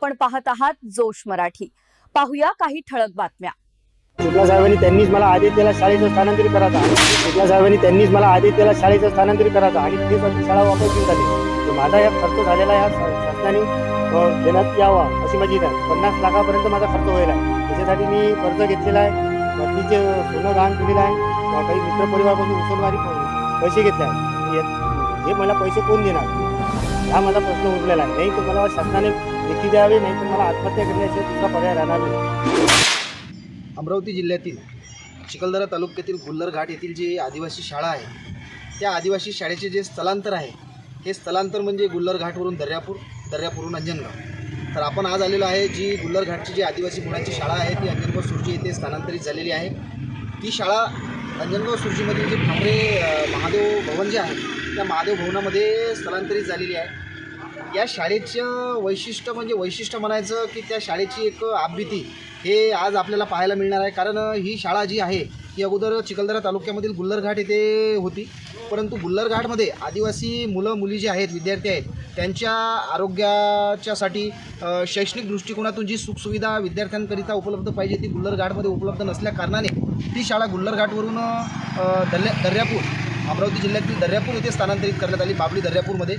आपण पाहत आहात जोश मराठी। पाहूया काही ठळक बातम्या। शुक्ला साहेबांनी त्यांनीच मला आदेश दिला शाळेचं स्थानांतरित करायचा। शुक्ला साहेबांनी त्यांनीच मला आदेश दिला शाळेचं स्थानांतरित करायचा आणि ते शाळा वापस घेऊन झाली। माझा या खर्च झालेला या शासनाने देण्यात यावा अशी माझी इच्छा आहे। 50 लाखापर्यंत माझा खर्च होईल आहे। त्याच्यासाठी मी कर्ज घेतलेला आहे, बाकीचे सोनं गहाण केलेलं आहे, काही मित्रपरिवारापासून उसळवारी पैसे घेतले आहे। हे मला पैसे कोण देणार हा माझा प्रश्न उरलेला आहे। नाही तर मला शासनाने लेखी द्यावे, नाही तर मला आत्महत्या करण्याशिवाय दुसरा पर्याय राहणार नाही। अमरावती जिल्ह्यातील चिखलदरा तालुक्यातील गुल्लर घाट येथील जी आदिवासी शाळा आहे, त्या आदिवासी शाळेचे जे स्थलांतर आहे, हे स्थलांतर म्हणजे गुल्लर घाटवरून दर्यापूरहून अंजनगाव। तर आपण आज आलेलो आहे जी गुल्लर घाटची जी आदिवासी मुलांची शाळा आहे ती अंजनगाव सुर्जी येथे स्थलांतरित झालेली आहे। ती शाळा अंजनगाव सुर्जीमधील जे ठाकरे महादेव भवन जे आहे त्या महादेव भवनामध्ये स्थलांतरित झालेली आहे। या शाळेचं वैशिष्ट्य म्हणायचं की त्या शाळेची एक आपबीती हे आज आपल्याला पाहायला मिळणार आहे। कारण ही शाळा जी आहे ही अगोदर चिखलदरा तालुक्यामधील गुल्लर घाट येथे होती, परंतु गुल्लर घाटमध्ये आदिवासी मुलं मुली जे आहेत, विद्यार्थी आहेत, त्यांच्या आरोग्याच्यासाठी शैक्षणिक दृष्टिकोनातून जी सुखसुविधा विद्यार्थ्यांकरिता उपलब्ध पाहिजे ती गुल्लर घाटमध्ये उपलब्ध नसल्या कारणाने ती शाळा गुल्लर घाटवरून दर्यापूर, अमरावती जिल्ह्यातील दर्यापूर येथे स्थानांतरित करण्यात आली, बाबळी दर्यापूरमध्ये।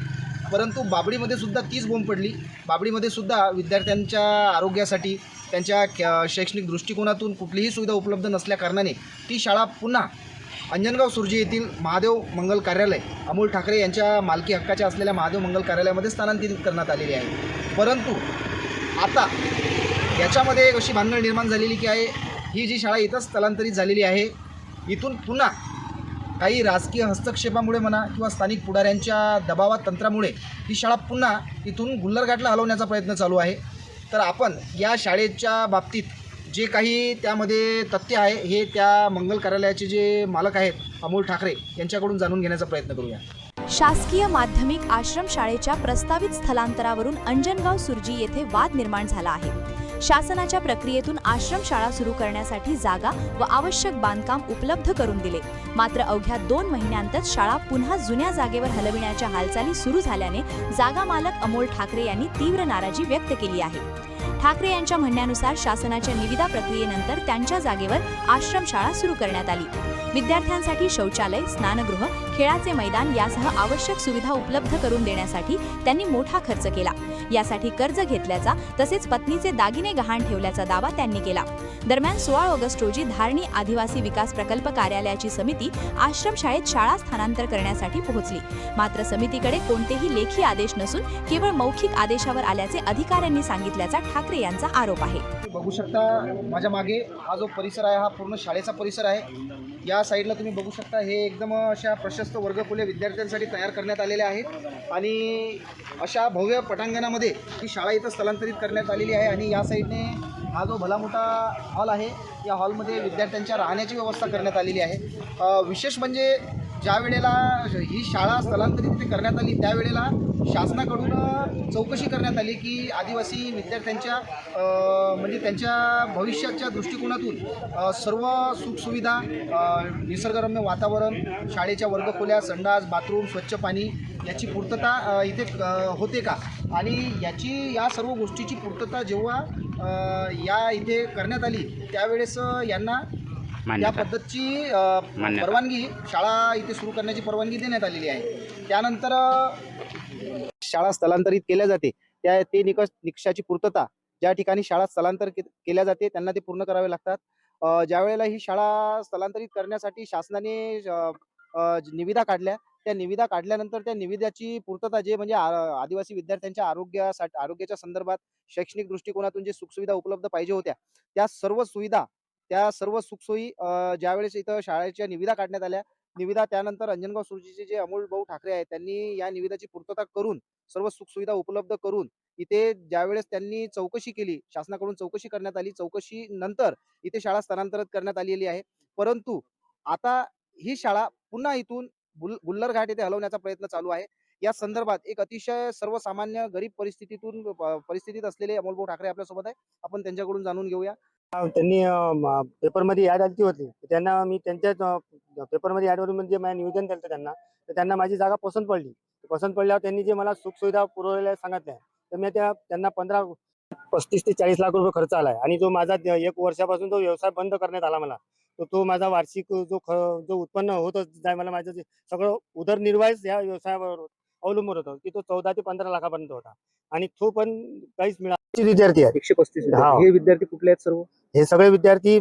परंतु बाबळीमध्ये सुद्धा तीच बोंब पडली। बाबळीमध्ये सुद्धा विद्यार्थ्यांच्या आरोग्यासाठी त्यांच्या शैक्षणिक दृष्टिकोनातून कुठलीही सुविधा उपलब्ध नसल्या कारणाने ती शाळा पुन्हा अंजनगाव सुर्जी येथील महादेव मंगल कार्यालय, अमोल ठाकरे यांच्या मालकी हक्काच्या असलेल्या महादेव मंगल कार्यालयामध्ये स्थानांतरित करण्यात आलेली आहे। परंतु आता याच्यामध्ये एक अशी भानगड निर्माण झालेली की आहे ही जी शाळा इथंच स्थलांतरित झालेली आहे, इथून पुन्हा काही राजकीय हस्तक्षेपामुळे म्हणा किंवा स्थानिक पुढाऱ्यांच्या दबावात तंत्रामुळे ही शाळा पुन्हा इथून गुल्लर घाटला हलवण्याचा प्रयत्न चालू आहे। तर आपण या शाळेच्या बाबतीत जे काही त्यामध्ये तथ्य आहे हे त्या मंगल कार्यालयाचे जे मालक आहेत अमोल ठाकरे यांच्याकडून जाणून घेण्याचा प्रयत्न करूया। शासकीय माध्यमिक आश्रम शाळेच्या प्रस्तावित स्थलांतरावरून अंजनगाव सुर्जी येथे वाद निर्माण झाला आहे। शासनाच्या प्रक्रियेतून आश्रम शाळा सुरू करण्यासाठी जागा व आवश्यक बांधकाम उपलब्ध करून दिले, मात्र अवघ्या 2 महिन्यांतच शाळा पुन्हा जुन्या जागेवर हलविण्याच्या हालचाली सुरू झाल्याने जागा मालक अमोल ठाकरे यांनी तीव्र नाराजी व्यक्त केली आहे। ठाकरे यांच्या म्हणण्यानुसार शासनाच्या निविदा प्रक्रियेनंतर त्यांच्या जागेवर आश्रमशाळा सुरू करण्यात आली। विद्यार्थ्यांसाठी शौचालय, स्नानगृह, खेळाचे मैदान यासह आवश्यक सुविधा उपलब्ध करून देण्यासाठी त्यांनी मोठा खर्च केला। यासाठी कर्ज घेतल्याचा तसेच पत्नीचे दागिने गहाण ठेवल्याचा दावा त्यांनी केला। दरम्यान 16 ऑगस्ट रोजी धारणी आदिवासी विकास प्रकल्प कार्यालयाची समिती आश्रमशाळेत शाळा स्थानांतर करण्यासाठी पोहोचली, मात्र समितीकडे कोणतेही लेखी आदेश नसून केवळ मौखिक आदेशावर आल्याचे अधिकाऱ्यांनी सांगितल्याचा ठाकरे यांचा आरोप आहे। बघू शकता माझ्या मागे हा जो परिसर आहे हा पूर्ण शाळेचा परिसर आहे। या साईडला तुम्ही बघू शकता हे एकदम अशा प्रशस्त वर्गखोल्या विद्यार्थ्यांसाठी तयार करण्यात आलेल्या आहेत आणि अशा भव्य पटांगणामध्ये ही शाळा इथं स्थलांतरित करण्यात आलेली आहे। आणि या साईडने हा जो भला मोठा हॉल आहे या हॉलमध्ये विद्यार्थ्यांच्या राहण्याची व्यवस्था करण्यात आलेली आहे। विशेष म्हणजे ज्या वेळेला ही शाळा स्थलांतरित करण्यात आली त्यावेळेला शासनाकडून चौकशी करण्यात आली की आदिवासी विद्यार्थ्यांच्या म्हणजे त्यांच्या भविष्याच्या दृष्टिकोनातून सर्व सुखसुविधा, निसर्गरम्य वातावरण, शाळेच्या वर्गखोल्या, संडास, बाथरूम, स्वच्छ पाणी याची पूर्तता इथे होते का, आणि या सर्व गोष्टीची पूर्तता जेव्हा या इथे करण्यात आली त्यावेळेस यांना या पद्धतीची परवानगी, शाळा इथे सुरू करण्याची परवानगी देण्यात आलेली आहे। त्यानंतर शाळा स्थलांतरित केल्या जाते ते निकषाची पूर्तता ज्या ठिकाणी शाळा स्थलांतर केल्या जाते त्यांना ते पूर्ण करावे लागतात। ज्या वेळेला ही शाळा स्थलांतरित करण्यासाठी शासनाने निविदा काढल्या, त्या निविदा काढल्यानंतर त्या निविदाची पूर्तता जे म्हणजे आदिवासी विद्यार्थ्यांच्या आरोग्याच्या संदर्भात शैक्षणिक दृष्टिकोनातून जे सुखसुविधा उपलब्ध पाहिजे होत्या त्या सर्व सुखसोयी ज्यावेळेस इथं शाळेच्या निविदा काढण्यात आल्या, निविदा त्यानंतर अंजनगाव सुर्जीचे जे अमोल भाऊ ठाकरे आहेत त्यांनी या निविदाची पूर्तता करून सर्व सुखसुविधा उपलब्ध करून इथे ज्यावेळेस त्यांनी चौकशी केली, शासनाकडून चौकशी करण्यात आली, चौकशी नंतर इथे शाळा स्थानांतरित करण्यात आलेली आहे। परंतु आता ही शाळा पुन्हा इथून गुल्लर घाट येथे हलवण्याचा प्रयत्न चालू आहे। या संदर्भात एक अतिशय सर्वसामान्य गरीब परिस्थितीत असलेले अमोल भाऊ ठाकरे आपल्यासोबत आहे, आपण त्यांच्याकडून जाणून घेऊया। त्यांनी पेपरमध्ये ॲड आली होती, त्यांना मी त्यांच्याच पेपरमध्ये ॲडवरून म्हणजे माझं निवेदन केलं त्यांना, तर त्यांना माझी जागा पसंत पडली। पसंत पडल्यावर त्यांनी जे मला सुखसुविधा पुरवलेल्या सांगितल्या, तर मी त्यांना 35 ते 40 लाख रुपये खर्च आलाय आणि जो माझा 1 वर्षापासून जो व्यवसाय बंद करण्यात आला मला, तो माझा वार्षिक जो उत्पन्न होत जाय मला माझं सगळं उदरनिर्वाहच या व्यवसायावर अवलंबून होतं की तो 14 ते 15 लाखापर्यंत होता आणि तो पण काहीच मिळाला. विद्यार्थी आहेत 135 हा. हे विद्यार्थी कुठले आहेत सर्व? हे सगळे विद्यार्थी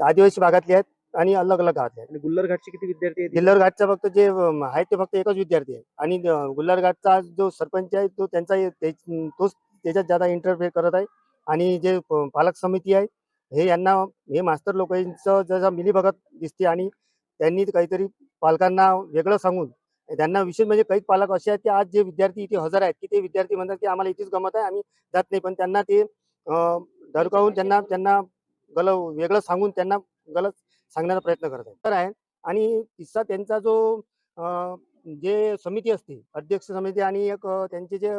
आदिवासी भागातले आहेत आणि अलग अलग गावातले आहेत. आणि गुल्लर घाटचे किती विद्यार्थी आहेत? गिल्लर घाटचा फक्त जे आहेत ते फक्त एकच विद्यार्थी आहे आणि गुल्लर घाटचा जो सरपंच आहे तो तोच त्याच्यात ज्यादा इंटरफेअर करत आहे आणि जे पालक समिती आहे हे मास्तर लोकांचं जसं मिलीभगत दिसते आणि त्यांनी काहीतरी पालकांना वेगळं सांगून त्यांना विशेष म्हणजे काही पालक असे आहेत की आज जे विद्यार्थी इथे हजर आहेत की ते विद्यार्थी म्हणतात की आम्हाला इथेच गमत आहे, आम्ही जात नाही, पण त्यांना ते धडकावून त्यांना वेगळं सांगून त्यांना गलत सांगण्याचा प्रयत्न करत आहेत. तर आहे आणि तिसरा त्यांचा जो जे समिती असते अध्यक्ष समिती आणि एक त्यांचे जे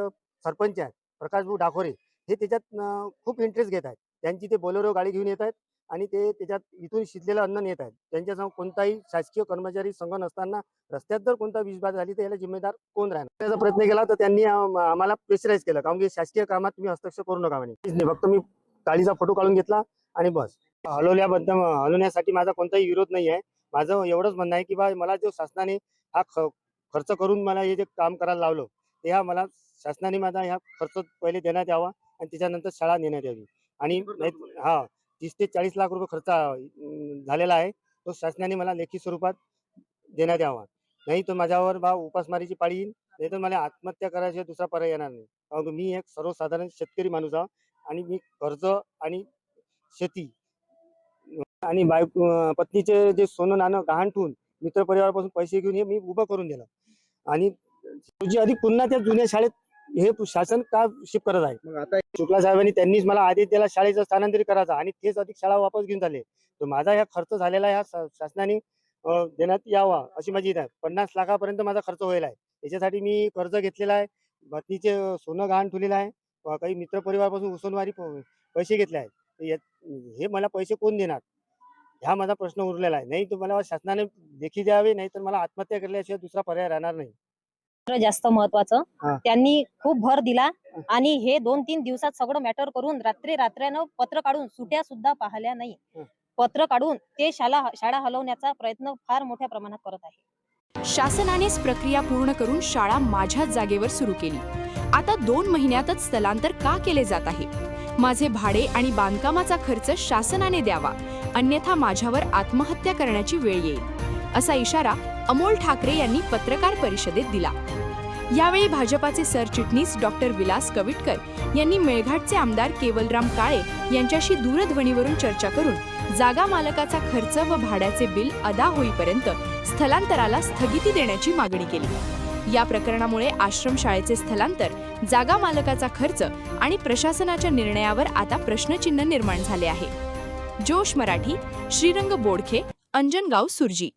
सरपंच आहेत प्रकाशभाऊ डाखोरे, हे त्याच्यात खूप इंटरेस्ट घेत आहेत. त्यांची ते बोलेरो गाडी घेऊन येत आहेत आणि ते त्याच्यात इथून शिजलेलं अन्न नेत आहेत. त्यांच्यासमोर कोणताही शासकीय कर्मचारी संघ नसताना रस्त्यात जर कोणता विषबाध झाली तर याला जिम्मेदार कोण राहणार? त्याचा प्रयत्न केला तर त्यांनी आम्हाला प्रेशराईज केलं, कारण की शासकीय कामात तुम्ही हस्तक्षेप करू नका म्हणे. फक्त मी गाडीचा फोटो काढून घेतला आणि बस. हलवण्यासाठी माझा कोणताही विरोध नाही आहे. माझं एवढंच म्हणणं आहे की बा मला जो शासनाने हा खर्च करून मला हे जे काम करायला लावलं ते मला शासनाने माझा ह्या खर्च पहिले देण्यात यावा आणि त्याच्यानंतर शाळा नेण्यात यावी. आणि 30 ते 40 लाख रुपये खर्च झालेला आहे, तो शासनाने मला लेखी स्वरूपात देण्यात यावा. नाही तर माझ्यावर उपासमारीची पाळी येईल, नाही तर मला आत्महत्या करायची दुसरा पर्याय येणार नाही. कारण मी एक सर्वसाधारण शेतकरी माणूस आहे आणि मी कर्ज आणि शेती आणि पत्नीचे जे सोनं नाणं गहाण ठेवून मित्रपरिवारापासून पैसे घेऊन हे मी उभं करून दिलं आणि अधिक पुन्हा त्या जुन्या शाळेत हे शासन का शिफ्ट करत आहे? मग आता शुक्ला साहेबांनी त्यांनीच मला आदेश दिला शाळेचं स्थानांतरित करायचा आणि तेच अधिक शाळा वापस घेऊन झाले. तर माझा ह्या खर्च झालेला ह्या शासनाने देण्यात यावा अशी माझी इच्छा आहे. 50 लाखापर्यंत माझा खर्च होईल आहे. त्याच्यासाठी मी कर्ज घेतलेला आहे, पत्नीचे सोनं गहाण ठेवलेलं आहे, काही मित्रपरिवारापासून उसनवारी पैसे घेतले आहेत. हे मला पैसे कोण देणार हा माझा प्रश्न उरलेला आहे. नाही तर मला शासनाने लेखी द्यावे, नाही तर मला आत्महत्या केल्याशिवाय दुसरा पर्याय राहणार नाही. जास्त महत्वाचं हा. त्यांनी खूप भर दिला आणि हे 2-3 दिवसात सगळं मॅटर करून रात्रीनं पत्र काढून सुट्या सुद्धा पाहिल्या नाही. पत्र काढून ते शाळा हलवण्याचा प्रयत्न फार मोठ्या प्रमाणात करत आहे. शासनानेच प्रक्रिया पूर्ण करून शाळा माझ्याच जागेवर सुरू केली. आता 2 महिन्यातच स्थलांतर का केले जात आहे? माझे भाडे आणि बांधकामाचा खर्च शासनाने द्यावा, अन्यथा माझ्यावर आत्महत्या करण्याची वेळ येईल, असा इशारा अमोल ठाकरे यांनी पत्रकार परिषदेत दिला. यावेळी भाजपाचे सरचिटणीस डॉक्टर विलास कविटकर यांनी मेळघाटचे आमदार केवलराम काळे यांच्याशी दूरध्वनीवरून चर्चा करून जागा मालकाचा खर्च व भाड्याचे बिल अदा होईपर्यंत स्थलांतराला स्थगिती देण्याची मागणी केली. या प्रकरणामुळे आश्रमशाळेचे स्थलांतर, जागा मालकाचा खर्च आणि प्रशासनाच्या निर्णयावर आता प्रश्नचिन्ह निर्माण झाले आहे. जोश मराठी, श्रीरंग बोडखे, अंजनगाव सुरजी.